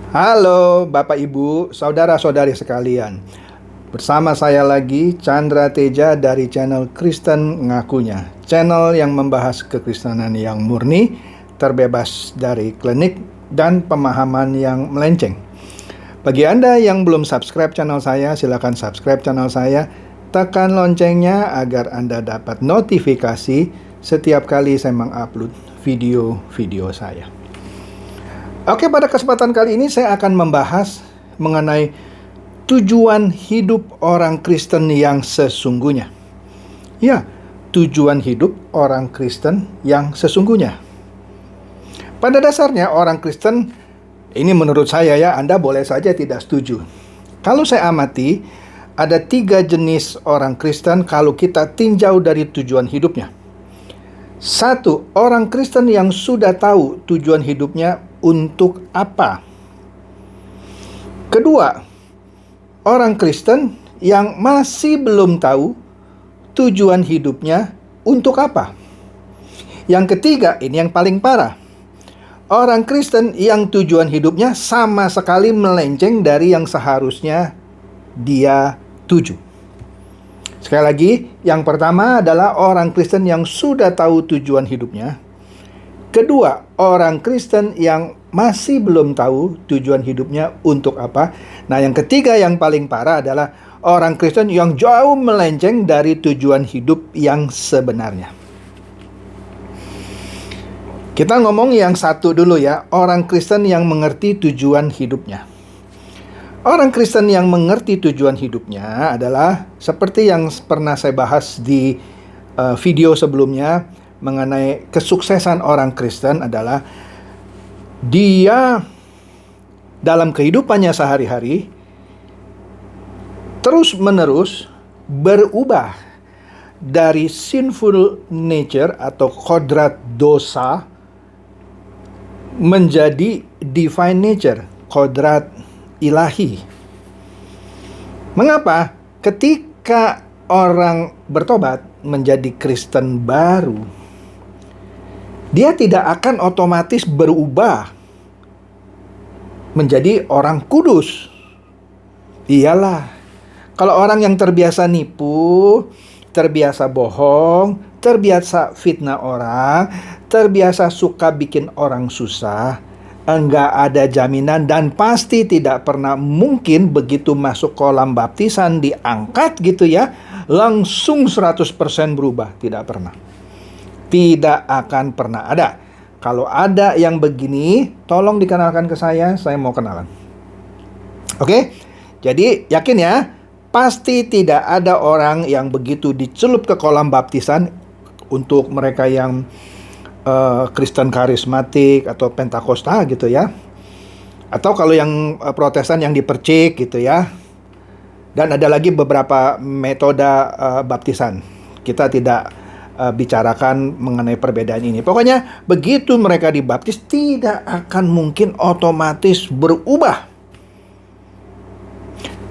Halo Bapak Ibu, saudara-saudari sekalian. Bersama saya lagi Chandra Teja dari channel Kristen Ngakunya. Channel yang membahas kekristenan yang murni, terbebas dari klinik dan pemahaman yang melenceng. Bagi Anda yang belum subscribe channel saya, silakan subscribe channel saya. Tekan loncengnya agar Anda dapat notifikasi setiap kali saya mengupload video-video saya. Oke, pada kesempatan kali ini saya akan membahas mengenai tujuan hidup orang Kristen yang sesungguhnya. Ya, tujuan hidup orang Kristen yang sesungguhnya. Pada dasarnya orang Kristen, ini menurut saya ya, Anda boleh saja tidak setuju. Kalau saya amati, ada 3 jenis orang Kristen kalau kita tinjau dari tujuan hidupnya. 1. Orang Kristen yang sudah tahu tujuan hidupnya untuk apa. Kedua, orang Kristen yang masih belum tahu tujuan hidupnya untuk apa. Yang ketiga, ini yang paling parah. Orang Kristen yang tujuan hidupnya sama sekali melenceng dari yang seharusnya dia tuju. Sekali lagi, yang pertama adalah orang Kristen yang sudah tahu tujuan hidupnya. Kedua, orang Kristen yang masih belum tahu tujuan hidupnya untuk apa. Nah, yang ketiga yang paling parah adalah orang Kristen yang jauh melenceng dari tujuan hidup yang sebenarnya. Kita ngomong yang satu dulu ya, orang Kristen yang mengerti tujuan hidupnya. Orang Kristen yang mengerti tujuan hidupnya adalah seperti yang pernah saya bahas di video sebelumnya, mengenai kesuksesan orang Kristen adalah dia dalam kehidupannya sehari-hari terus-menerus berubah dari sinful nature atau kodrat dosa menjadi divine nature, kodrat ilahi. Mengapa? Ketika orang bertobat menjadi Kristen baru, dia tidak akan otomatis berubah menjadi orang kudus. Iyalah, kalau orang yang terbiasa nipu, terbiasa bohong, terbiasa fitnah orang, terbiasa suka bikin orang susah, enggak ada jaminan dan pasti tidak pernah mungkin begitu masuk kolam baptisan diangkat gitu ya, langsung 100% berubah. Tidak pernah. Tidak akan pernah ada. Kalau ada yang begini, tolong dikenalkan ke saya mau kenalan. Oke? Jadi yakin ya, pasti tidak ada orang yang begitu dicelup ke kolam baptisan. Untuk mereka yang Kristen karismatik atau Pentakosta gitu ya. Atau kalau yang Protestan yang dipercik gitu ya. Dan ada lagi beberapa metode baptisan. Kita tidak bicarakan mengenai perbedaan ini. Pokoknya begitu mereka dibaptis tidak akan mungkin otomatis berubah.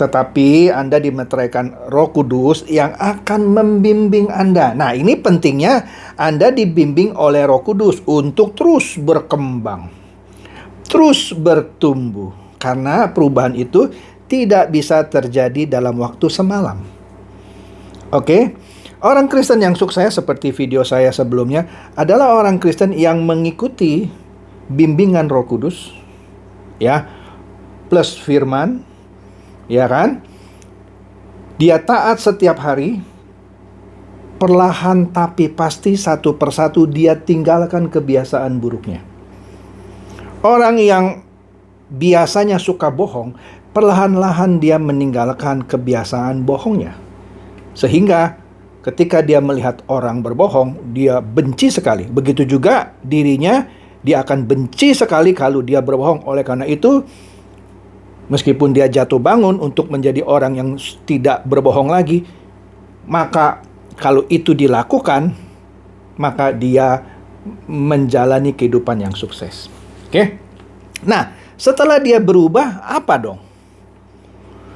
Tetapi Anda dimeteraikan Roh Kudus yang akan membimbing Anda. Nah, ini pentingnya Anda dibimbing oleh Roh Kudus untuk terus berkembang, terus bertumbuh. Karena perubahan itu tidak bisa terjadi dalam waktu semalam. Oke? Orang Kristen yang sukses seperti video saya sebelumnya adalah orang Kristen yang mengikuti bimbingan Roh Kudus, ya, plus firman, ya kan? Dia taat setiap hari, perlahan tapi pasti satu persatu dia tinggalkan kebiasaan buruknya. Orang yang biasanya suka bohong, perlahan-lahan dia meninggalkan kebiasaan bohongnya. Sehingga ketika dia melihat orang berbohong, dia benci sekali. Begitu juga dirinya, dia akan benci sekali kalau dia berbohong. Oleh karena itu, meskipun dia jatuh bangun untuk menjadi orang yang tidak berbohong lagi, maka kalau itu dilakukan, maka dia menjalani kehidupan yang sukses. Oke? Nah, setelah dia berubah, apa dong?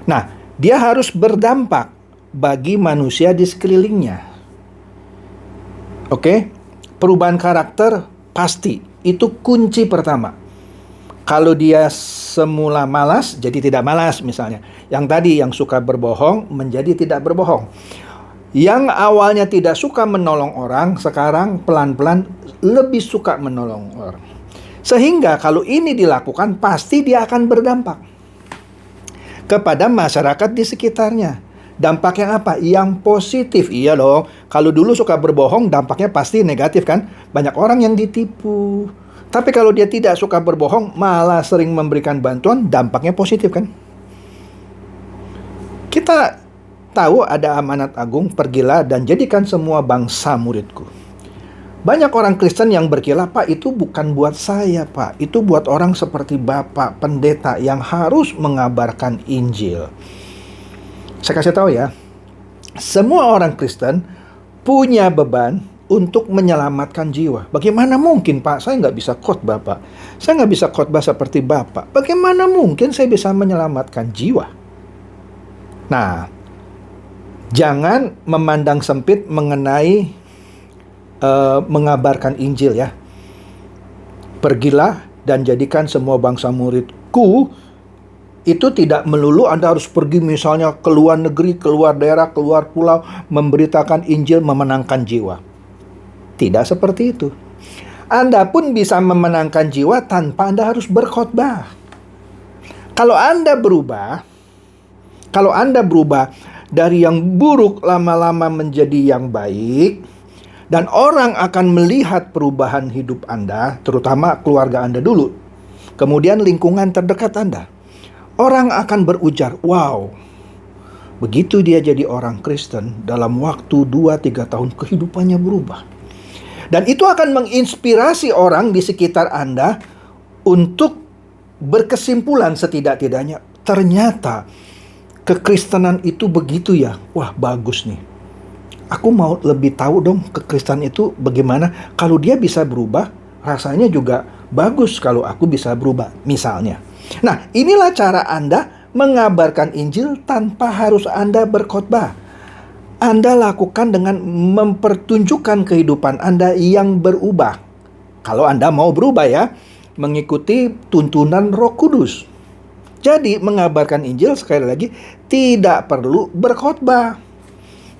Nah, dia harus berdampak bagi manusia di sekelilingnya. Oke? Perubahan karakter pasti. Itu kunci pertama. Kalau dia semula malas, jadi tidak malas misalnya. Yang tadi yang suka berbohong, menjadi tidak berbohong. Yang awalnya tidak suka menolong orang, sekarang pelan-pelan lebih suka menolong orang. Sehingga kalau ini dilakukan, pasti dia akan berdampak kepada masyarakat di sekitarnya. Dampak yang apa? Yang positif. Iya loh, kalau dulu suka berbohong, dampaknya pasti negatif kan? Banyak orang yang ditipu. Tapi kalau dia tidak suka berbohong, malah sering memberikan bantuan, dampaknya positif kan? Kita tahu ada amanat agung, pergilah dan jadikan semua bangsa muridku. Banyak orang Kristen yang berkilah, Pak, itu bukan buat saya, Pak. Itu buat orang seperti Bapak, pendeta yang harus mengabarkan Injil. Saya kasih tahu ya, semua orang Kristen punya beban untuk menyelamatkan jiwa. Bagaimana mungkin, Pak? Saya nggak bisa khotbah, Pak. Saya nggak bisa khotbah seperti Bapak. Bagaimana mungkin saya bisa menyelamatkan jiwa? Nah, jangan memandang sempit mengenai mengabarkan Injil ya. Pergilah dan jadikan semua bangsa muridku. Itu tidak melulu Anda harus pergi misalnya ke luar negeri, keluar daerah, keluar pulau, memberitakan Injil, memenangkan jiwa. Tidak seperti itu. Anda pun bisa memenangkan jiwa tanpa Anda harus berkhotbah. Kalau Anda berubah dari yang buruk lama-lama menjadi yang baik, dan orang akan melihat perubahan hidup Anda, terutama keluarga Anda dulu, kemudian lingkungan terdekat Anda. Orang akan berujar, wow, begitu dia jadi orang Kristen, dalam waktu 2-3 tahun kehidupannya berubah. Dan itu akan menginspirasi orang di sekitar Anda untuk berkesimpulan setidak-tidaknya, ternyata kekristenan itu begitu ya, wah bagus nih. Aku mau lebih tahu dong kekristenan itu bagaimana. Kalau dia bisa berubah, rasanya juga bagus kalau aku bisa berubah, misalnya. Nah, inilah cara Anda mengabarkan Injil tanpa harus Anda berkhotbah. Anda lakukan dengan mempertunjukkan kehidupan Anda yang berubah. Kalau Anda mau berubah ya, mengikuti tuntunan Roh Kudus. Jadi, mengabarkan Injil sekali lagi tidak perlu berkhotbah.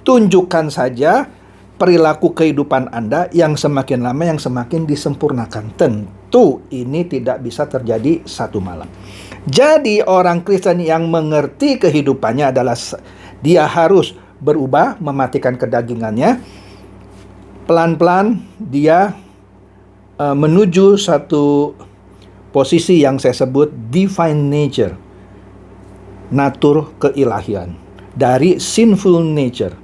Tunjukkan saja perilaku kehidupan Anda yang semakin lama yang semakin disempurnakan. Tentu ini tidak bisa terjadi satu malam. Jadi orang Kristen yang mengerti kehidupannya adalah dia harus berubah, mematikan kedagingannya. Pelan-pelan dia menuju satu posisi yang saya sebut divine nature, natur keilahian, dari sinful nature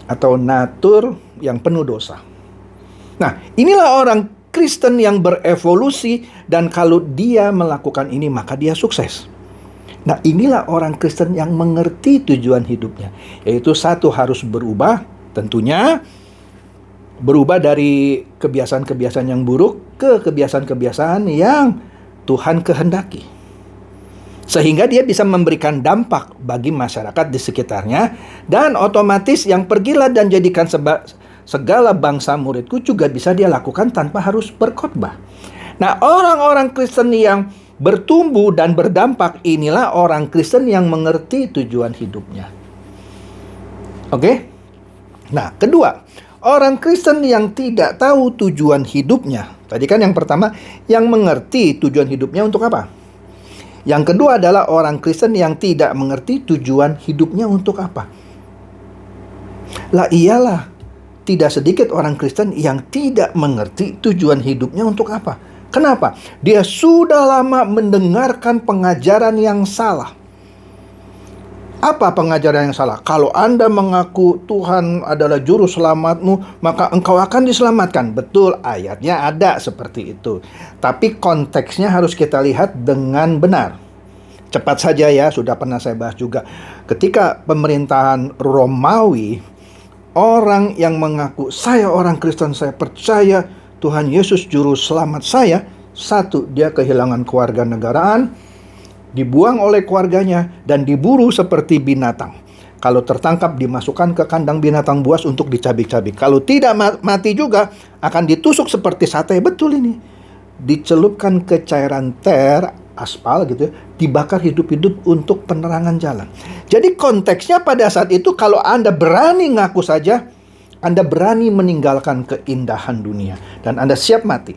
atau natur yang penuh dosa. Nah, inilah orang Kristen yang berevolusi, dan kalau dia melakukan ini maka dia sukses. Nah, inilah orang Kristen yang mengerti tujuan hidupnya, yaitu satu, harus berubah, tentunya berubah dari kebiasaan-kebiasaan yang buruk ke kebiasaan-kebiasaan yang Tuhan kehendaki. Sehingga dia bisa memberikan dampak bagi masyarakat di sekitarnya, dan otomatis yang pergilah dan jadikan segala bangsa muridku juga bisa dia lakukan tanpa harus berkhotbah. Nah, orang-orang Kristen yang bertumbuh dan berdampak, inilah orang Kristen yang mengerti tujuan hidupnya. Oke? Nah, kedua, orang Kristen yang tidak tahu tujuan hidupnya. Tadi kan yang pertama, yang mengerti tujuan hidupnya untuk apa? Yang kedua adalah orang Kristen yang tidak mengerti tujuan hidupnya untuk apa. Lah iyalah, tidak sedikit orang Kristen yang tidak mengerti tujuan hidupnya untuk apa. Kenapa? Dia sudah lama mendengarkan pengajaran yang salah. Apa pengajaran yang salah? Kalau Anda mengaku Tuhan adalah juru selamatmu, maka engkau akan diselamatkan. Betul, ayatnya ada seperti itu. Tapi konteksnya harus kita lihat dengan benar. Cepat saja ya, sudah pernah saya bahas juga. Ketika pemerintahan Romawi, orang yang mengaku, saya orang Kristen, saya percaya Tuhan Yesus juru selamat saya. Satu, dia kehilangan kewarganegaraan, dibuang oleh keluarganya, dan diburu seperti binatang. Kalau tertangkap, dimasukkan ke kandang binatang buas untuk dicabik-cabik. Kalau tidak mati juga, akan ditusuk seperti sate. Betul ini. dicelupkan ke cairan aspal gitu ya, dibakar hidup-hidup untuk penerangan jalan. Jadi konteksnya pada saat itu kalau Anda berani ngaku saja, Anda berani meninggalkan keindahan dunia dan Anda siap mati.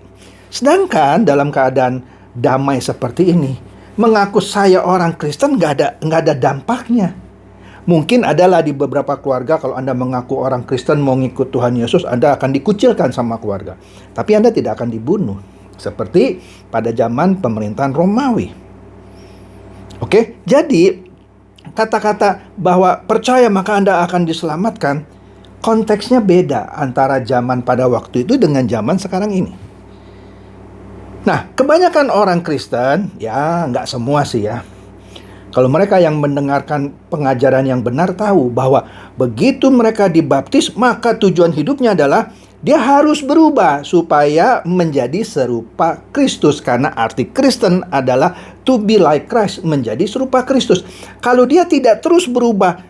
Sedangkan dalam keadaan damai seperti ini, mengaku saya orang Kristen nggak ada dampaknya. Mungkin adalah di beberapa keluarga kalau Anda mengaku orang Kristen mau ngikut Tuhan Yesus, Anda akan dikucilkan sama keluarga. Tapi Anda tidak akan dibunuh. Seperti pada zaman pemerintahan Romawi. Oke, jadi kata-kata bahwa percaya maka Anda akan diselamatkan, konteksnya beda antara zaman pada waktu itu dengan zaman sekarang ini. Nah, kebanyakan orang Kristen, ya nggak semua sih ya, kalau mereka yang mendengarkan pengajaran yang benar tahu bahwa begitu mereka dibaptis, maka tujuan hidupnya adalah dia harus berubah supaya menjadi serupa Kristus. Karena arti Kristen adalah to be like Christ, menjadi serupa Kristus. Kalau dia tidak terus berubah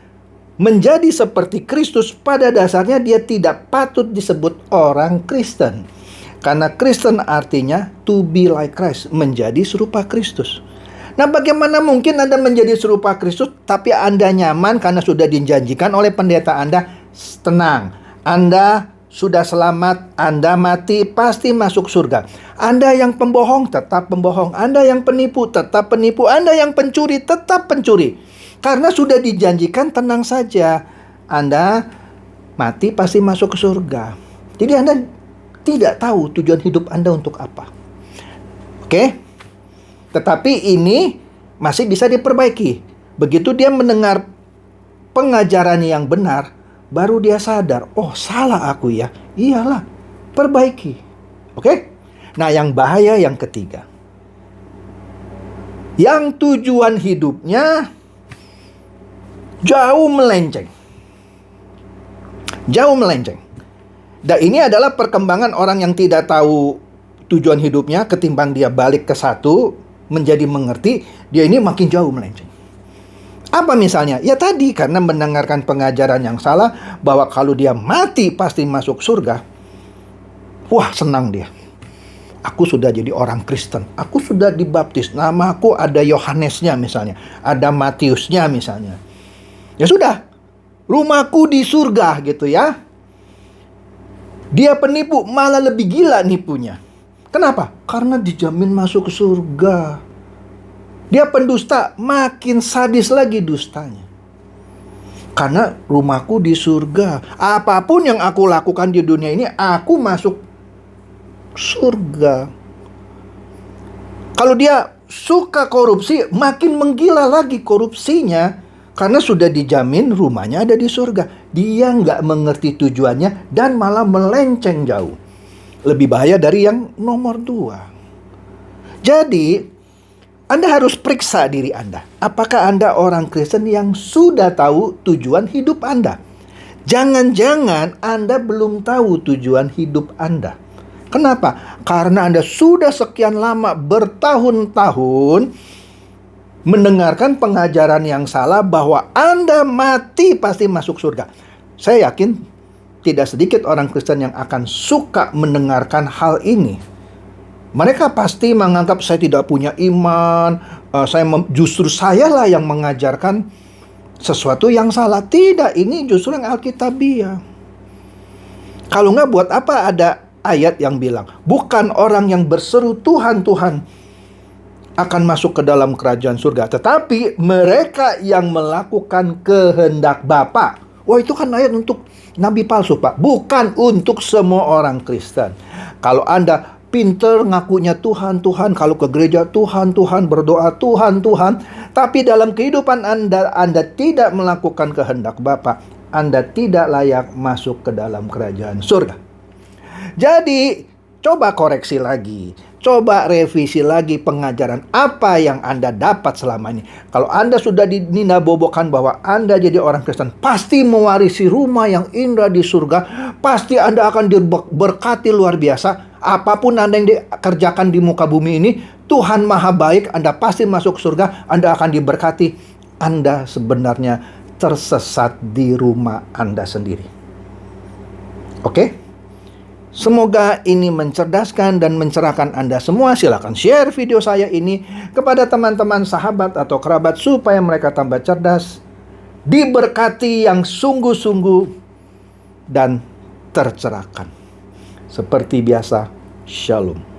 menjadi seperti Kristus, pada dasarnya dia tidak patut disebut orang Kristen. Karena Kristen artinya to be like Christ, menjadi serupa Kristus. Nah, bagaimana mungkin Anda menjadi serupa Kristus tapi Anda nyaman karena sudah dijanjikan oleh pendeta Anda? Tenang, Anda sudah selamat, Anda mati pasti masuk surga. Anda yang pembohong tetap pembohong, Anda yang penipu tetap penipu, Anda yang pencuri tetap pencuri. Karena sudah dijanjikan, tenang saja, Anda mati pasti masuk ke surga. Jadi Anda tidak tahu tujuan hidup Anda untuk apa. Oke? Tetapi ini masih bisa diperbaiki. Begitu dia mendengar pengajaran yang benar, baru dia sadar, oh salah aku ya. Iyalah, perbaiki. Oke? Nah, yang bahaya yang ketiga. Yang tujuan hidupnya jauh melenceng. Jauh melenceng. Dan ini adalah perkembangan orang yang tidak tahu tujuan hidupnya, ketimbang dia balik ke satu, menjadi mengerti, dia ini makin jauh melenceng. Apa misalnya? Ya tadi, karena mendengarkan pengajaran yang salah bahwa kalau dia mati pasti masuk surga. Wah, senang dia. Aku sudah jadi orang Kristen. Aku sudah dibaptis. Namaku ada Yohanesnya misalnya. Ada Matiusnya misalnya. Ya sudah. Rumahku di surga gitu ya. Dia penipu, malah lebih gila nipunya. Kenapa? Karena dijamin masuk ke surga. Dia pendusta, makin sadis lagi dustanya. Karena rumahku di surga. Apapun yang aku lakukan di dunia ini, aku masuk surga. Kalau dia suka korupsi, makin menggila lagi korupsinya. Karena sudah dijamin rumahnya ada di surga. Dia nggak mengerti tujuannya dan malah melenceng jauh. Lebih bahaya dari yang nomor 2. Jadi, Anda harus periksa diri Anda. Apakah Anda orang Kristen yang sudah tahu tujuan hidup Anda? Jangan-jangan Anda belum tahu tujuan hidup Anda. Kenapa? Karena Anda sudah sekian lama bertahun-tahun mendengarkan pengajaran yang salah bahwa Anda mati pasti masuk surga. Saya yakin tidak sedikit orang Kristen yang akan suka mendengarkan hal ini. Mereka pasti menganggap saya tidak punya iman, justru sayalah yang mengajarkan sesuatu yang salah. Tidak, ini justru yang Alkitabiah. Kalau nggak, buat apa ada ayat yang bilang, bukan orang yang berseru Tuhan, Tuhan akan masuk ke dalam kerajaan surga, tetapi mereka yang melakukan kehendak Bapa. Wah, itu kan ayat untuk nabi palsu, Pak. Bukan untuk semua orang Kristen. Kalau Anda pinter ngakunya Tuhan, Tuhan, kalau ke gereja Tuhan, Tuhan, berdoa Tuhan, Tuhan, tapi dalam kehidupan Anda tidak melakukan kehendak Bapa, Anda tidak layak masuk ke dalam kerajaan surga. Jadi, coba koreksi lagi. Coba revisi lagi pengajaran apa yang Anda dapat selama ini. Kalau Anda sudah dininabobokan bahwa Anda jadi orang Kristen, pasti mewarisi rumah yang indah di surga, pasti Anda akan diberkati luar biasa. Apapun Anda yang dikerjakan di muka bumi ini, Tuhan Maha Baik, Anda pasti masuk surga, Anda akan diberkati. Anda sebenarnya tersesat di rumah Anda sendiri. Oke? Semoga ini mencerdaskan dan mencerahkan Anda semua. Silakan share video saya ini kepada teman-teman, sahabat, atau kerabat supaya mereka tambah cerdas, diberkati yang sungguh-sungguh, dan tercerahkan. Seperti biasa, Shalom.